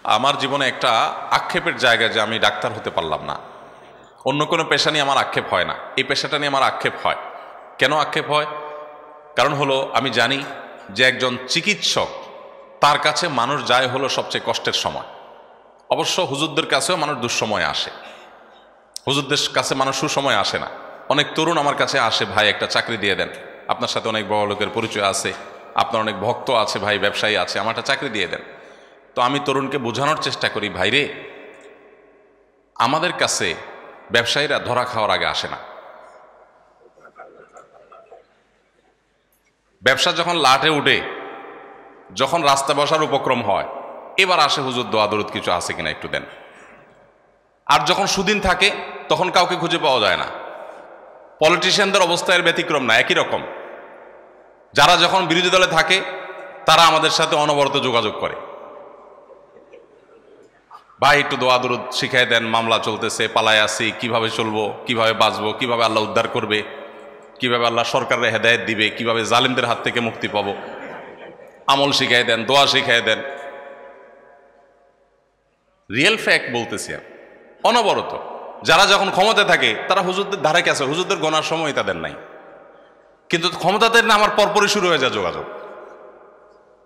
আমার জীবনে একটা আক্ষেপের জায়গা যে আমি ডাক্তার হতে পারলাম না। অন্য কোনো পেশা নিয়ে আমার আক্ষেপ হয় না, এই পেশাটা নিয়ে আমার আক্ষেপ হয়। কেন আক্ষেপ হয়? কারণ হলো আমি জানি যে একজন চিকিৎসক, তার কাছে মানুষ যায় হলো সবচেয়ে কষ্টের সময়। অবশ্য হুজুরদের কাছেও মানুষ দুঃসময় আসে, হুজুরদের কাছে মানুষ সুসময় আসে না। অনেক তরুণ আমার কাছে আসে, ভাই একটা চাকরি দিয়ে দেন, আপনার সাথে অনেক বড় লোকের পরিচয় আছে, আপনার অনেক ভক্ত আছে, ভাই ব্যবসায়ী আছে, আমার একটা চাকরি দিয়ে দেন। তো আমি তরুণকে বোঝানোর চেষ্টা করি, ভাইরে আমাদের কাছে ব্যবসায়ীরা ধরা খাওয়ার আগে আসে না। ব্যবসা যখন লাটে উঠে, যখন রাস্তা বসার উপক্রম হয়, এবার আসে হুজুর দোয়া দরুদ কিছু আছে কিনা একটু দেন। আর যখন সুদিন থাকে তখন কাউকে খুঁজে পাওয়া যায় না। পলিটিশিয়ানদের অবস্থা এর ব্যতিক্রম না, একই রকম। যারা যখন বিরোধী দলে থাকে তারা আমাদের সাথে অনবরত যোগাযোগ করে, ভাই একটু দোয়া দরুদ শিখাই দেন, মামলা চলতেছে, পালায় আসি, কিভাবে চলবো, কিভাবে বাঁচবো, কিভাবে আল্লাহ উদ্ধার করবে, কিভাবে আল্লাহ সরকারের হেদায়েত দিবে, কিভাবে জালিমদের হাত থেকে মুক্তি পাবো, আমল শিখাই দেন, দোয়া শিখাই দেন। রিয়েল ফ্যাক্ট বলতেছি আমি, অনবরত। যারা যখন ক্ষমতায় থাকে তারা হুজুরদের ধারে কাছে, হুজুরদের গোনার সময় তাদের নাই, কিন্তু ক্ষমতাতে না আমার পরপরই শুরু হয়ে যায় যোগাযোগ,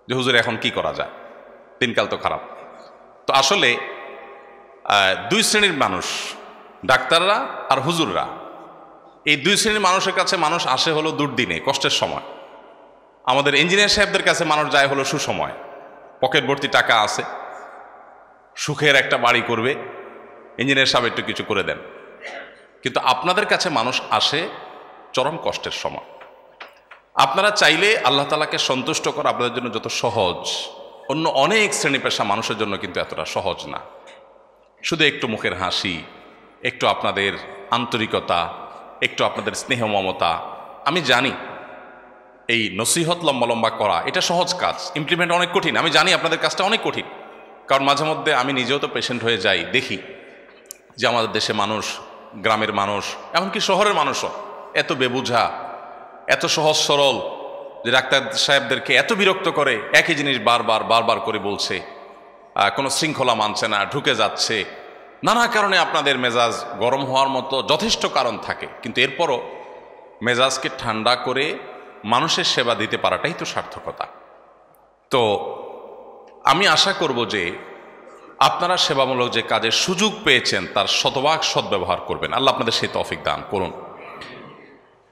যে হুজুর এখন কি করা যায়, দিনকাল তো খারাপ। তো আসলে দুই শ্রেণীর মানুষ, ডাক্তাররা আর হুজুররা, এই দুই শ্রেণীর মানুষের কাছে মানুষ আসে হলো দুর্দিনে, কষ্টের সময়। আমাদের ইঞ্জিনিয়ার সাহেবদের কাছে মানুষ যায় হলো সুসময়, পকেট ভর্তি টাকা আছে, সুখের একটা বাড়ি করবে, ইঞ্জিনিয়ার সাহেব একটু কিছু করে দেন। কিন্তু আপনাদের কাছে মানুষ আসে চরম কষ্টের সময়। আপনারা চাইলে আল্লাহ তাআলাকে সন্তুষ্ট করা আপনাদের জন্য যত সহজ, অন্য অনেক শ্রেণী পেশা মানুষের জন্য কিন্তু এতটা সহজ না। শুধু একটু মুখের হাসি, একটু আপনাদের আন্তরিকতা, একটু আপনাদের স্নেহ মমতা। আমি জানি এই নসিহত লম্বা লম্বা করা এটা সহজ কাজ, ইমপ্লিমেন্ট অনেক কঠিন। আমি জানি আপনাদের কাজটা অনেক কঠিন, কারণ মাঝে মধ্যে আমি নিজেও তো পেশেন্ট হয়ে যাই, দেখি যে আমাদের দেশে মানুষ, গ্রামের মানুষ, এমনকি শহরের মানুষও এত বেবুঝা, এত সহজ সরল, যে ডাক্তার সাহেবদেরকে এত বিরক্ত করে, একই জিনিস বারবার বারবার করে বলছে, কোনো শৃঙ্খলা মানছে না, ঢুকে যাচ্ছে। নানা কারণে আপনাদের মেজাজ গরম হওয়ার মতো যথেষ্ট কারণ থাকে, কিন্তু এরপরও মেজাজকে ঠান্ডা করে মানুষের সেবা দিতে পারাটাই তো সার্থকতা। তো আমি আশা করব যে আপনারা সেবামূলক যে কাজের সুযোগ পেয়েছেন তার শতভাগ সদ্ব্যবহার করবেন। আল্লাহ আপনাদের সেই তৌফিক দান করুন।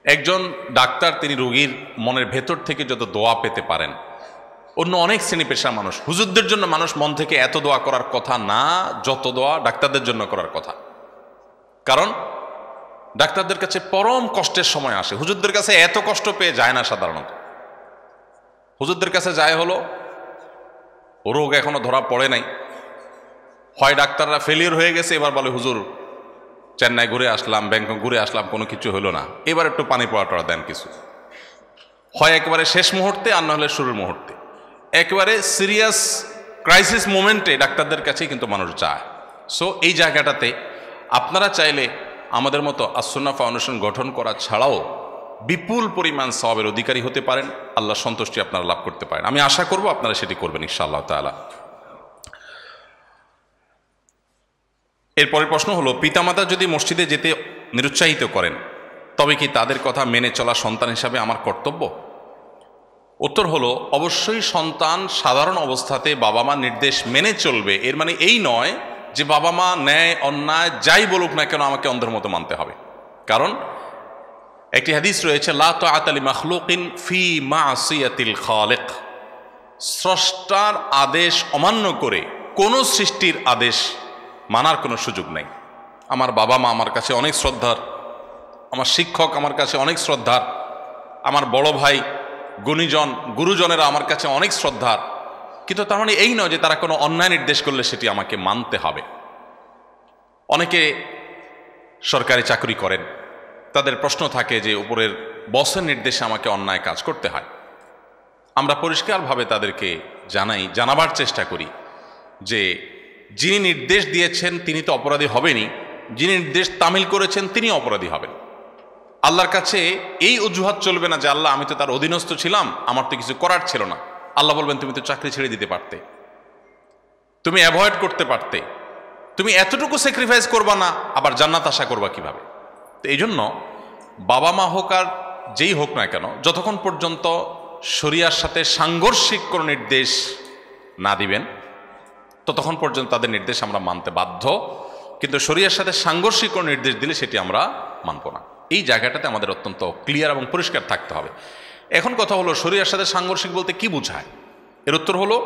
একজন ডাক্তার তিনি রোগীর মনের ভেতর থেকে যত দোয়া পেতে পারেন, অন্য অনেক শ্রেণী পেশার মানুষ, হুজুরদের জন্য মানুষ মন থেকে এত দোয়া করার কথা না যত দোয়া ডাক্তারদের জন্য করার কথা। কারণ ডাক্তারদের কাছে পরম কষ্টের সময় আসে, হুজুরদের কাছে এত কষ্ট পেয়ে যায় না সাধারণত। হুজুরদের কাছে যায় হলো রোগ এখনো ধরা পড়ে নাই, হয় ডাক্তাররা ফেলিয়ার হয়ে গেছে, এবার বলে হুজুর চেন্নাই ঘুরে আসলাম, ব্যাংকক ঘুরে আসলাম, কোনো কিছু হলো না, এবার একটু পানি পড়া দেন কিছু। হয় একেবারে শেষ মুহূর্তে, আর না হলে শুরুর মুহূর্তে, একেবারে সিরিয়াস ক্রাইসিস মোমেন্টে ডাক্তারদের কাছেই কিন্তু মানুষ যায়। সো এই জায়গাটাতে আপনারা চাইলে আমাদের মতো আস-সুন্নাহ ফাউন্ডেশন গঠন করা ছাড়াও বিপুল পরিমাণ সওয়াবের অধিকারী হতে পারেন, আল্লাহ সন্তুষ্টি আপনারা লাভ করতে পারেন। আমি আশা করব আপনারা সেটি করবেন ইনশাআল্লাহ তাআলা। এরপরের প্রশ্ন হলো, পিতামাতা যদি মসজিদে যেতে নিরুৎসাহিত করেন তবে কি তাদের কথা মেনে চলা সন্তান হিসাবে আমার কর্তব্য? উত্তর হলো, অবশ্যই সন্তান সাধারণ অবস্থাতে বাবা মা নির্দেশ মেনে চলবে। এর মানে এই নয় যে বাবা মা ন্যায় অন্যায় যাই বলুক না কেন আমাকে অন্ধের মতো মানতে হবে। কারণ একটি হাদিস রয়েছে, লা তাআতা লিমাখলুকিন ফি মাসিয়াতিল খালিক, স্রষ্টার আদেশ অমান্য করে কোনো সৃষ্টির আদেশ মানার কোনো সুযোগ নেই। আমার বাবা মা আমার কাছে অনেক শ্রদ্ধার, আমার শিক্ষক আমার কাছে অনেক শ্রদ্ধার, আমার বড় ভাই গুণীজন গুরুজনেরা আমার কাছে অনেক শ্রদ্ধার, কিন্তু তার মানে এই নয় যে তারা কোনো অন্যায় নির্দেশ করলে সেটি আমাকে মানতে হবে। অনেকে সরকারি চাকরি করেন, তাদের প্রশ্ন থাকে যে উপরের বসের নির্দেশে আমাকে অন্যায় কাজ করতে হয়। আমরা পরিষ্কারভাবে তাদেরকে জানাবার চেষ্টা করি যে যিনি নির্দেশ দিয়েছেন তিনি তো অপরাধী হবেনই, যিনি নির্দেশ তামিল করেছেন তিনি অপরাধী হবেন। আল্লাহর কাছে এই অজুহাত চলবে না যে আল্লাহ আমি তো তার অধীনস্থ ছিলাম, আমার তো কিছু করার ছিল না। আল্লাহ বলবেন তুমি তো চাকরি ছেড়ে দিতে পারতে। তুমি অ্যাভয়েড করতে পারতে, তুমি এতটুকু স্যাক্রিফাইস করবা না, আবার জান্নাত আশা করবা কিভাবে? তো এই জন্য বাবা মা হোক আর যেই হোক না কেন, যতক্ষণ পর্যন্ত শরিয়ার সাথে সাংঘর্ষিক কোনো নির্দেশ না দিবেন ততক্ষণ পর্যন্ত তাদের নির্দেশ আমরা মানতে বাধ্য। কিন্তু শরিয়ার সাথে সাংঘর্ষিক কোনো নির্দেশ দিলে সেটি আমরা মানব না। এই জায়গাটাতে আমাদের অত্যন্ত ক্লিয়ার এবং পরিষ্কার থাকতে হবে। এখন কথা হলো, শরিয়ার সাথে সাংঘর্ষিক বলতে কি বোঝায়? এর উত্তর হলো,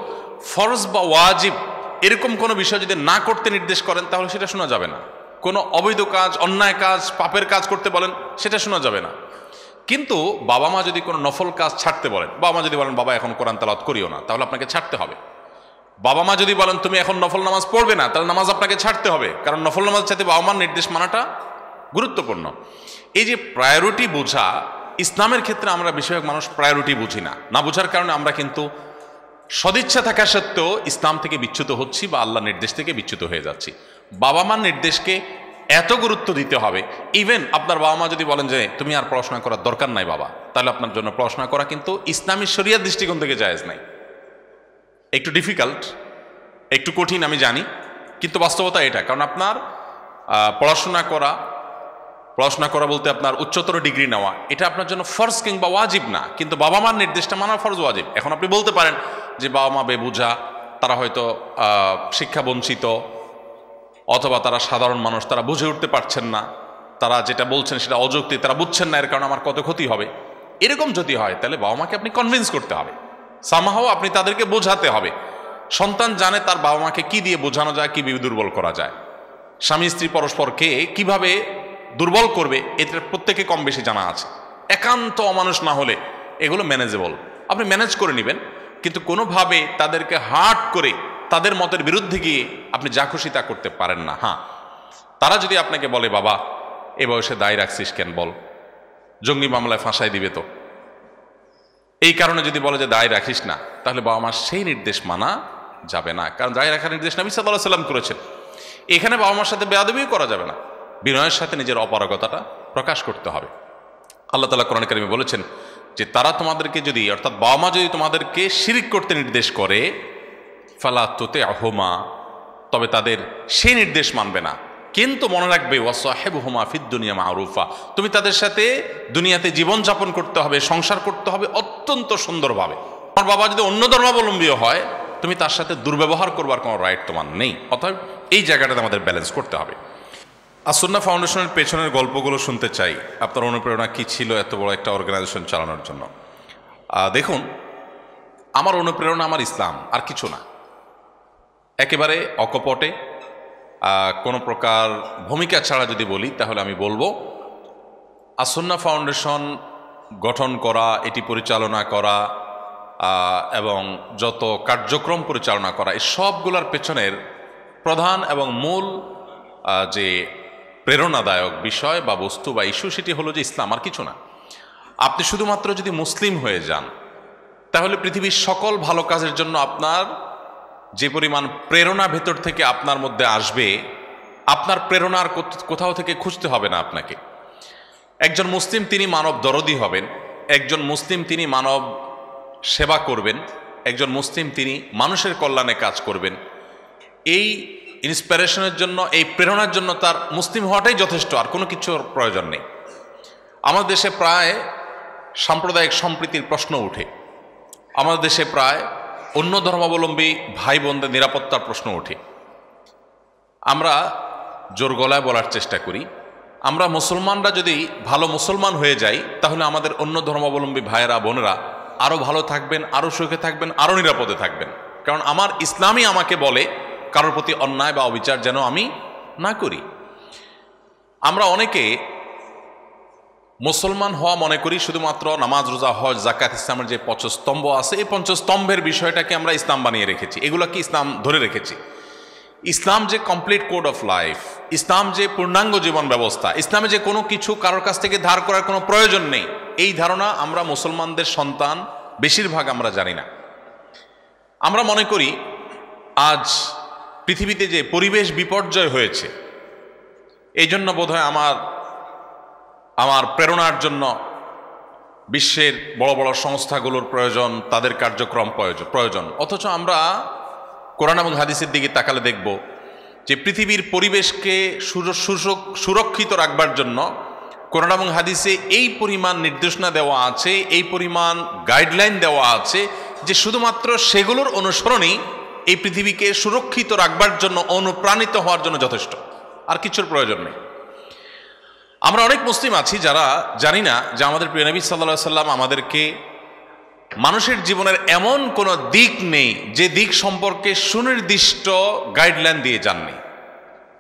ফরজ বা ওয়াজিব এরকম কোনো বিষয় যদি না করতে নির্দেশ করেন তাহলে সেটা শোনা যাবে না। কোনো অবৈধ কাজ, অন্যায় কাজ, পাপের কাজ করতে বলেন সেটা শোনা যাবে না। কিন্তু বাবা মা যদি কোনো নফল কাজ ছাড়তে বলেন, বাবা মা যদি বলেন বাবা এখন কোরআন তেলাওয়াত করিও না, তাহলে আপনাকে ছাড়তে হবে। বাবা মা যদি বলেন তুমি এখন নফল নামাজ পড়বে না, তাহলে নামাজ আপনাকে ছাড়তে হবে, কারণ নফল নামাজ চাইতে বাবা মার নির্দেশ মানাটা গুরুত্বপূর্ণ। এই যে প্রায়োরিটি বোঝা, ইসলামের ক্ষেত্রে আমরা বেশিরভাগ মানুষ প্রায়োরিটি বুঝি না। না বোঝার কারণে আমরা কিন্তু সদিচ্ছা থাকা সত্ত্বেও ইসলাম থেকে বিচ্যুত হচ্ছি বা আল্লাহর নির্দেশ থেকে বিচ্যুত হয়ে যাচ্ছি। বাবা মার নির্দেশকে এত গুরুত্ব দিতে হবে, ইভেন আপনার বাবা মা যদি বলেন যে তুমি আর পড়াশোনা করার দরকার নাই বাবা, তাহলে আপনার জন্য পড়াশোনা করা কিন্তু ইসলামী শরিয়ার দৃষ্টিকোণ থেকে জায়েজ নাই। একটু ডিফিকাল্ট, একটু কঠিন আমি জানি, কিন্তু বাস্তবতা এটা। কারণ আপনার পড়াশোনা করা বলতে আপনার উচ্চতর ডিগ্রি নেওয়া, এটা আপনার জন্য ফরজ কিংবা ওয়াজিব না, কিন্তু বাবা মার নির্দেশটা মানা ফরজ ওয়াজিব। এখন আপনি বলতে পারেন যে বাবা মা বেবুঝা, তারা হয়তো শিক্ষা বঞ্চিত, অথবা তারা সাধারণ মানুষ, তারা বুঝে উঠতে পারছেন না, তারা যেটা বলছেন সেটা অযৌক্তিক, তারা বুঝছেন না, এর কারণে আমার কত ক্ষতি হবে। এরকম যদি হয় তাহলে বাবা মাকে আপনি কনভিন্স করতে হবে, সামহাও আপনি তাদেরকে বোঝাতে হবে। সন্তান জানে তার বাবা মাকে কি দিয়ে বোঝানো যায়, কি দুর্বল করা যায়, স্বামী স্ত্রী পরস্পরকে কিভাবে দুর্বল করবে, এটার প্রত্যেকে কম বেশি জানা আছে। একান্ত অমানুষ না হলে এগুলো ম্যানেজেবল, আপনি ম্যানেজ করে নেবেন। কিন্তু কোনোভাবে তাদেরকে হার্ট করে তাদের মতের বিরুদ্ধে গিয়ে আপনি যা খুশি তা করতে পারেন না। হ্যাঁ, তারা যদি আপনাকে বলে বাবা এ বয়সে দায় রাখছিস কেন, বল জঙ্গি মামলায় ফাঁসাই দিবে তো, এই কারণে যদি বলে যে দায় রাখিস না, তাহলে বাবা মার সেই নির্দেশ মানা যাবে না। কারণ দায় রাখার নির্দেশ নবী সাল্লাল্লাহু আলাইহি ওয়াসাল্লাম করেছেন। এখানে বাবা মার সাথে বেয়াদবিও করা যাবে না, বিনয়ের সাথে নিজের অপারগতাটা প্রকাশ করতে হবে। আল্লাহ তাআলা কোরআন কারীমে বলেছেন যে তারা তোমাদেরকে যদি, অর্থাৎ বাবা মা যদি তোমাদেরকে শিরিক করতে নির্দেশ করে, ফালা তুতি'হুমা, তবে তাদের সেই নির্দেশ মানবে না, কিন্তু মনে রাখবে ওয়াসাহিবহুমা ফিদ দুনিয়া মা'রুফা, তুমি তাদের সাথে দুনিয়াতে জীবনযাপন করতে হবে, সংসার করতে হবে অত্যন্ত সুন্দরভাবে। তোমার বাবা যদি অন্য ধর্মাবলম্বীও হয়, তুমি তার সাথে দুর্ব্যবহার করবার কোনো রাইট তোমার নেই। অতএব এই জায়গাটাতে আমাদের ব্যালেন্স করতে হবে। আসুন্নাহ ফাউন্ডেশনের পেছনের গল্পগুলো শুনতে চাই, আপনার অনুপ্রেরণা কি ছিল এত বড় একটা অর্গানাইজেশন চালানোর জন্য। দেখুন, আমার অনুপ্রেরণা আমার ইসলাম, আর কিছু না। একেবারে অকপটে কোনো প্রকার ভূমিকা ছাড়া যদি বলি, তাহলে আমি বলবো আসুন্নাহ ফাউন্ডেশন গঠন করা, এটি পরিচালনা করা এবং যত কার্যক্রম পরিচালনা করা, এই সবগুলোর পেছনের প্রধান এবং মূল যে প্রেরণাদায়ক বিষয় বা বস্তু বা ইস্যু, সেটি হলো যে ইসলাম, আর কিছু না। আপনি শুধুমাত্র যদি মুসলিম হয়ে যান, তাহলে পৃথিবীর সকল ভালো কাজের জন্য আপনার যে পরিমাণ প্রেরণা ভেতর থেকে আপনার মধ্যে আসবে, আপনার প্রেরণার কোথাও থেকে খুঁজতে হবে না আপনাকে। একজন মুসলিম তিনি মানব দরদি হবেন, একজন মুসলিম তিনি মানব সেবা করবেন, একজন মুসলিম তিনি মানুষের কল্যাণে কাজ করবেন। এই ইন্সপিরেশনের জন্য, এই প্রেরণার জন্য তার মুসলিম হওয়াটাই যথেষ্ট, আর কোনো কিছুর প্রয়োজন নেই। আমাদের দেশে প্রায় সাম্প্রদায়িক সম্প্রীতির প্রশ্ন ওঠে, আমাদের দেশে প্রায় অন্য ধর্মাবলম্বী ভাই বোনদের নিরাপত্তার প্রশ্ন ওঠে। আমরা জোর গলায় বলার চেষ্টা করি, আমরা মুসলমানরা যদি ভালো মুসলমান হয়ে যাই, তাহলে আমাদের অন্য ধর্মাবলম্বী ভাইয়েরা বোনেরা আরও ভালো থাকবেন, আরও সুখে থাকবেন, আরও নিরাপদে থাকবেন। কারণ আমার ইসলামই আমাকে বলে কারোর প্রতি অন্যায় বা অবিচার যেন আমি না করি। আমরা অনেকে মুসলমান হওয়া মনে করি শুধুমাত্র নামাজ, রোজা, হজ, যাকাত, ইসলামের যে পঞ্চস্তম্ভ আছে, এই পঞ্চস্তম্ভের বিষয়টাকে আমরা ইসলাম বানিয়ে রেখেছি, এগুলোকে ইসলাম ধরে রেখেছি। ইসলাম যে কমপ্লিট কোড অফ লাইফ, ইসলাম যে পূর্ণাঙ্গ জীবন ব্যবস্থা, ইসলামে যে কোনো কিছু কারোর কাছ থেকে ধার করার কোনো প্রয়োজন নেই, এই ধারণা আমরা মুসলমানদের সন্তান বেশিরভাগ আমরা জানি না। আমরা মনে করি আজ পৃথিবীতে যে পরিবেশ বিপর্যয় হয়েছে, এই জন্য বোধহয় আমার প্রেরণার জন্য বিশ্বের বড় বড় সংস্থাগুলোর প্রয়োজন, তাদের কার্যক্রম প্রয়োজন। অথচ আমরা কোরআন এবং হাদিসের দিকে তাকালে দেখব যে পৃথিবীর পরিবেশকে সুরক্ষিত রাখবার জন্য কোরআন এবং হাদিসে এই পরিমাণ নির্দেশনা দেওয়া আছে, এই পরিমাণ গাইডলাইন দেওয়া আছে যে শুধুমাত্র সেগুলোর অনুসরণেই এই পৃথিবীকে সুরক্ষিত রাখবার জন্য, অনুপ্রাণিত হওয়ার জন্য যথেষ্ট, আর কিছুর প্রয়োজন নেই। আমরা অনেক মুসলিম আছি যারা জানি না যে আমাদের প্রিয় নবী সাল্লাল্লাহু আলাইহি ওয়াসাল্লাম আমাদেরকে মানুষের জীবনের এমন কোনো দিক নেই যে দিক সম্পর্কে সুনির্দিষ্ট গাইডলাইন দিয়ে যাননি।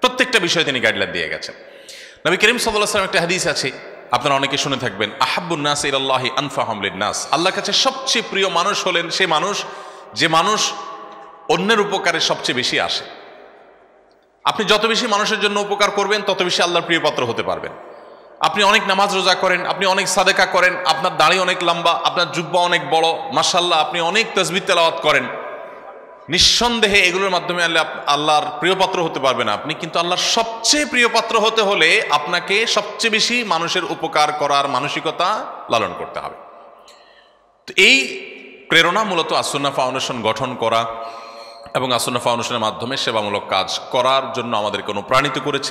প্রত্যেকটা বিষয়ে তিনি গাইডলাইন দিয়ে গেছেন। নবী করিম সাল্লাল্লাহু আলাইহি ওয়াসাল্লাম একটা হাদিস আছে, আপনারা অনেকে শুনে থাকবেন, আহাব্বুন নাস ইলাল্লাহি আনফাহুম লিন-নাস। আল্লাহর কাছে সবচেয়ে প্রিয় মানুষ হলেন সে মানুষ যে মানুষ অন্যের উপকারে সবচেয়ে বেশি আসে। আপনি যত বেশি মানুষের জন্য উপকার করবেন তত বেশি আল্লাহর প্রিয় পাত্র হতে পারবেন। আপনি অনেক নামাজ রোজা করেন, আপনি অনেক সাদেকা করেন, আপনার দাড়ি অনেক লম্বা, আপনার জুব্বা অনেক বড়, মাশাআল্লাহ আপনি অনেক তাসবিহ তেলাওয়াত করেন, নিঃসন্দেহে এগুলোর মাধ্যমে আল্লাহর প্রিয় পাত্র হতে পারবেন আপনি। কিন্তু আল্লাহর সবচেয়ে প্রিয় পাত্র হতে হলে আপনাকে সবচেয়ে বেশি মানুষের উপকার করার মানসিকতা লালন করতে হবে। তো এই প্রেরণা মূলত আসুন্নাহ ফাউন্ডেশন গঠন করা এবং আসুন্নাহ ফাউন্ডেশনের মাধ্যমে সেবামূলক কাজ করার জন্য আমাদেরকে অনুপ্রাণিত করেছে।